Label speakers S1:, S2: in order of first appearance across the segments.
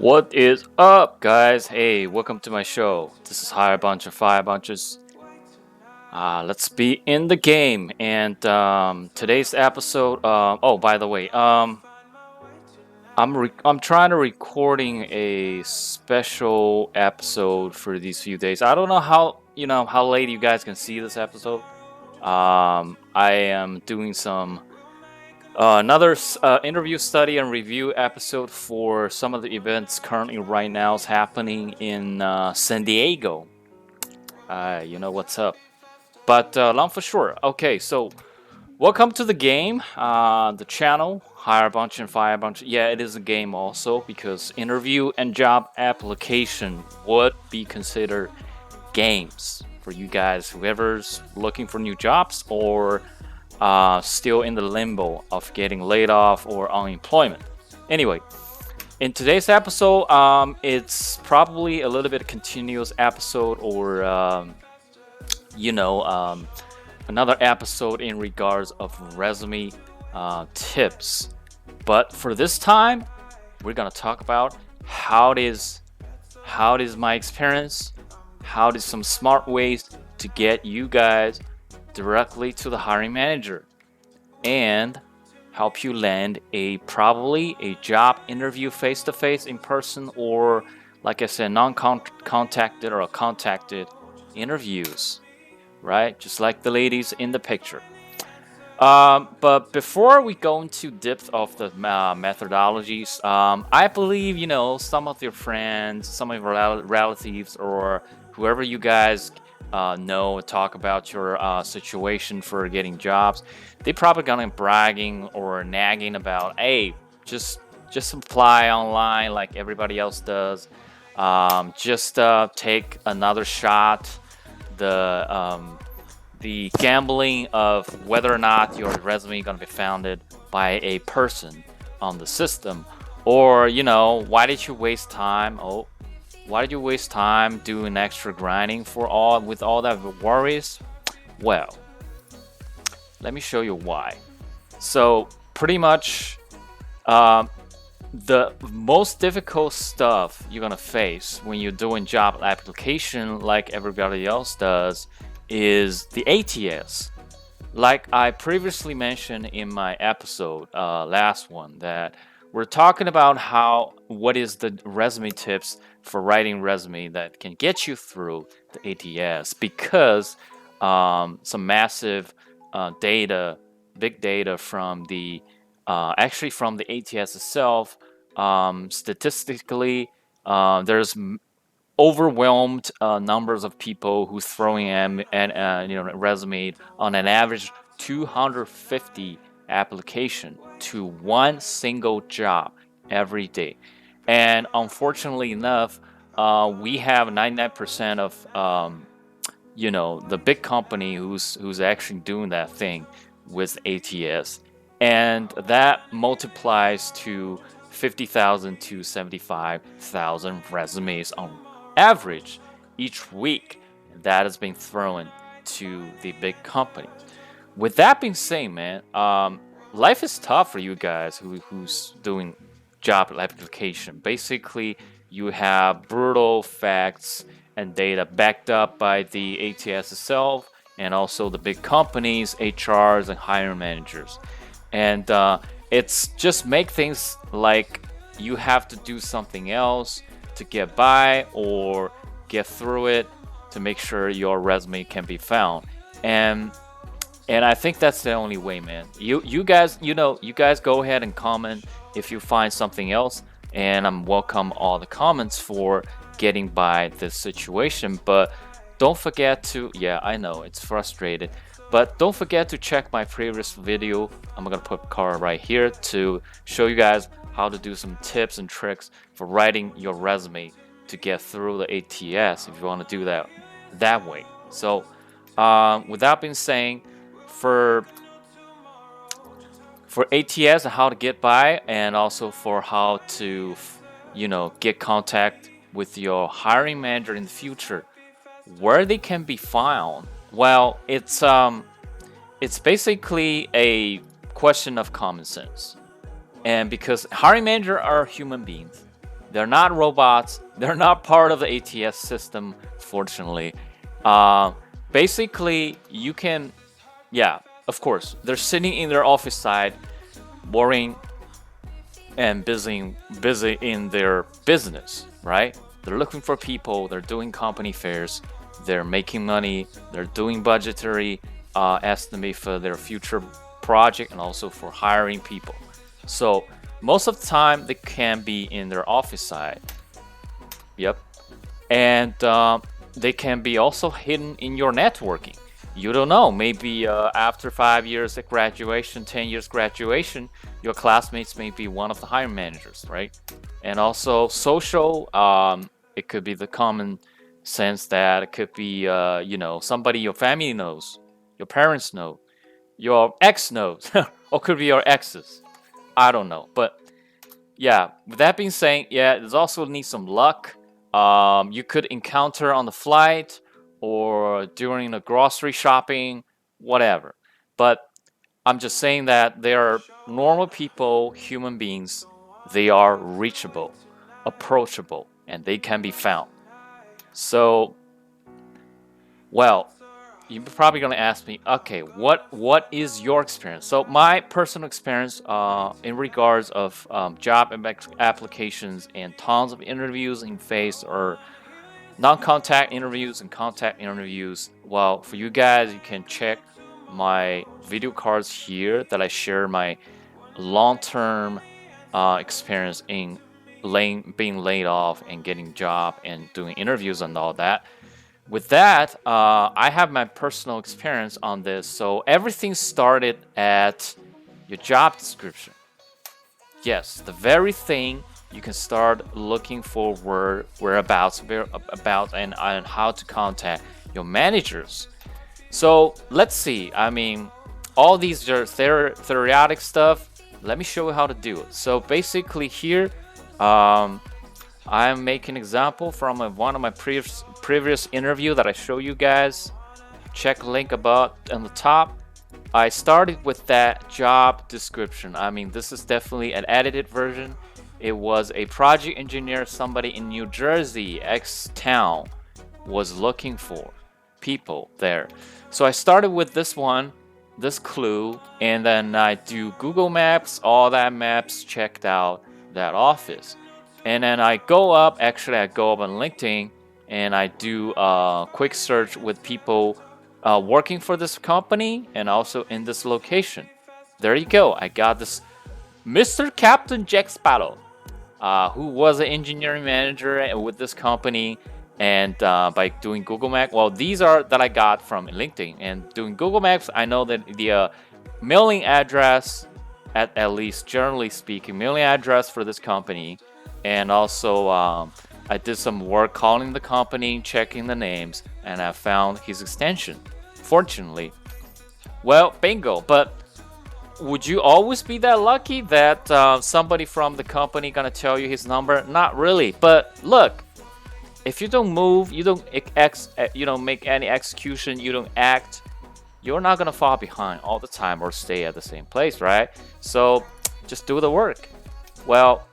S1: What is up, guys? Hey, welcome to my show. This is Hire Bunch of Fire Bunches. Let's be in the game. And today's episode. Oh, by the way, I'm trying to recording a special episode for these few days. I don't know how late you guys can see this episode. I am doing some another interview study and review episode for some of the events currently right now is happening in San Diego. You know what's up. But long for short. Okay, so welcome to the game, the channel, Hire Bunch and Fire Bunch. Yeah, it is a game also because interview and job application would be considered games for you guys, whoever's looking for new jobs or still in the limbo of getting laid off or unemployment. Anyway, in today's episode, it's probably a little bit continuous episode or, another episode in regards of resume tips. But for this time, we're gonna talk about how it is my experience, how it is some smart ways to get you guys directly to the hiring manager and help you land probably a job interview face to face in person or like I said non-contacted or contacted interviews, right? Just like the ladies in the picture. But before we go into depth of the methodologies, I believe some of your friends, some of your relatives, or whoever you guys know talk about your situation for getting jobs. They probably gonna be bragging or nagging about, hey, just apply online like everybody else does. Just take another shot. The gambling of whether or not your resume is going to be founded by a person on the system, or why did you waste time? Oh, why did you waste time doing extra grinding with all that worries? Well, let me show you why. So pretty much, the most difficult stuff you're gonna face when you're doing job application, like everybody else does, is the ATS. Like I previously mentioned in my episode, last one, that we're talking about what is the resume tips for writing resume that can get you through the ATS, because some massive big data from the actually from the ATS itself, statistically, there's overwhelmed numbers of people who's throwing resume on an average 250 application to one single job every day. And unfortunately enough, we have 99% of the big company who's actually doing that thing with ATS, and that multiplies to 50,000 to 75,000 resumes on average each week that has been thrown to the big companies. With that being said, man, life is tough for you guys who's doing job application. Basically, you have brutal facts and data backed up by the ATS itself and also the big companies, HRs, and hiring managers. And it's just make things like you have to do something else to get by or get through it to make sure your resume can be found. And I think that's the only way, man. You guys go ahead and comment if you find something else, and I'm welcome all the comments for getting by this situation. But don't forget to, yeah, I know it's frustrated, but don't forget to check my previous video. I'm gonna put a card right here to show you guys how to do some tips and tricks for writing your resume to get through the ATS if you want to do that way. So with that being saying, for ATS and how to get by, and also for how to get contact with your hiring manager in the future, where they can be found. Well, it's basically a question of common sense. And because hiring manager are human beings, They're not robots. They're not part of the ATS system, fortunately. Uh, Basically, you can, yeah, of course, they're sitting in their office side, worrying and busy in their business, right? They're looking for people, they're doing company fairs, they're making money, they're doing budgetary estimate for their future project and also for hiring people. So most of the time they can be in their office side. Yep. And they can be also hidden in your networking. You don't know. Maybe after 5 years at graduation, 10 years graduation, your classmates may be one of the hiring managers, right? And also social. It could be the common sense that it could be, somebody your family knows, your parents know, your ex knows, or could be your exes. I don't know, but yeah, with that being said, yeah, there's also needs some luck. You could encounter on the flight or during the grocery shopping, whatever. But I'm just saying that they are normal people, human beings. They are reachable, approachable, and they can be found. So, well, you're probably going to ask me, okay, what is your experience? So my personal experience in regards of job applications and tons of interviews in face or non-contact interviews and contact interviews. Well, for you guys, you can check my video cards here that I share my long-term experience in being laid off and getting job and doing interviews and all that. With that, I have my personal experience on this. So everything started at your job description. Yes, the very thing you can start looking for whereabouts, about, and how to contact your managers. So let's see. I mean, all these are theoretic stuff. Let me show you how to do it. So basically, here, I'm making an example from one of my previous interview that I show you guys. Check link above on the top. I started with that job description. I mean, this is definitely an edited version. It was a project engineer, somebody in New Jersey, X town, was looking for people there. So I started with this one, this clue, and then I do Google Maps, all that maps checked out that office. And then I go up, actually, I go up on LinkedIn and I do a quick search with people working for this company and also in this location. There you go. I got this Mr. Captain Jack Sparrow, who was an engineering manager with this company. And by doing Google Maps, well, these are that I got from LinkedIn. And doing Google Maps, I know that the mailing address, at least generally speaking, mailing address for this company. And also, I did some work calling the company, checking the names, and I found his extension. Fortunately, well, bingo. But would you always be that lucky that somebody from the company gonna tell you his number? Not really. But look, if you don't move, you don't make any execution, you don't act, you're not gonna fall behind all the time or stay at the same place, right? So just do the work. Well,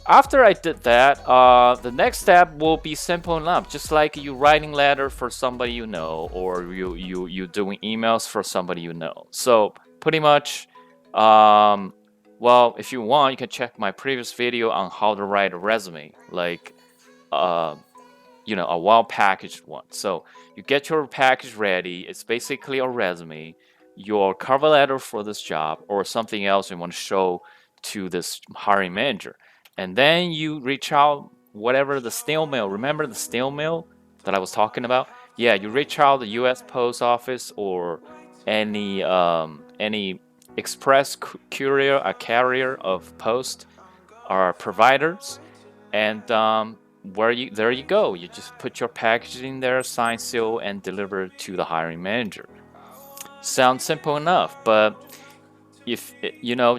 S1: after I did that, the next step will be simple enough. Just like you writing letter for somebody you know, or you doing emails for somebody you know. So pretty much, well, if you want, you can check my previous video on how to write a resume, like a well packaged one. So you get your package ready. It's basically a resume, your cover letter for this job, or something else you want to show to this hiring manager. And then you reach out, whatever the snail mail. Remember the snail mail that I was talking about? Yeah, you reach out the U.S. Post Office or any express courier, a carrier of post, or providers, and there you go. You just put your package in there, sign, seal, and deliver it to the hiring manager. Sounds simple enough, but if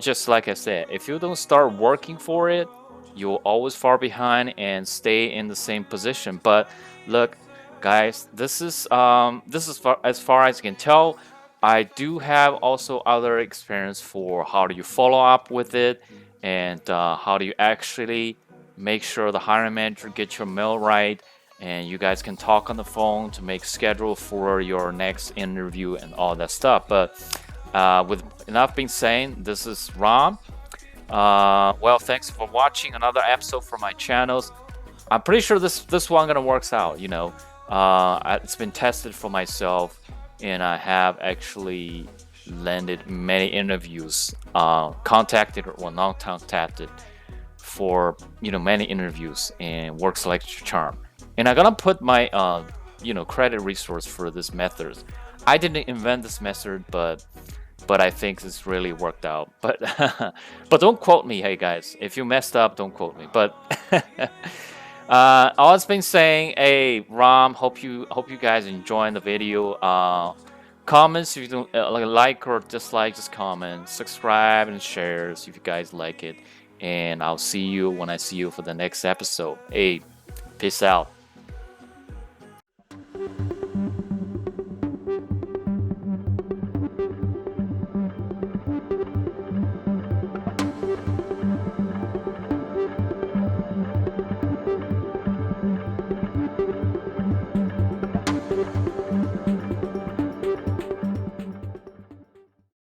S1: just like I said, if you don't start working for it, you'll always fall behind and stay in the same position. But look, guys, this is as far as I can tell. I do have also other experience for how do you follow up with it, and how do you actually make sure the hiring manager gets your mail right, and you guys can talk on the phone to make schedule for your next interview and all that stuff. But with enough being said, this is Ram. Well, thanks for watching another episode from my channels. I'm pretty sure this one gonna works out. It's been tested for myself, and I have actually landed many interviews, contacted or not contacted for many interviews, and works like a charm. And I'm gonna put my credit resource for this method. I didn't invent this method, but I think this really worked out. But but don't quote me, hey guys. If you messed up, don't quote me. But all it's been saying, hey Rom, hope you guys enjoying the video. Comments if you don't like or dislike, just comment, subscribe and shares if you guys like it. And I'll see you when I see you for the next episode. Hey, peace out.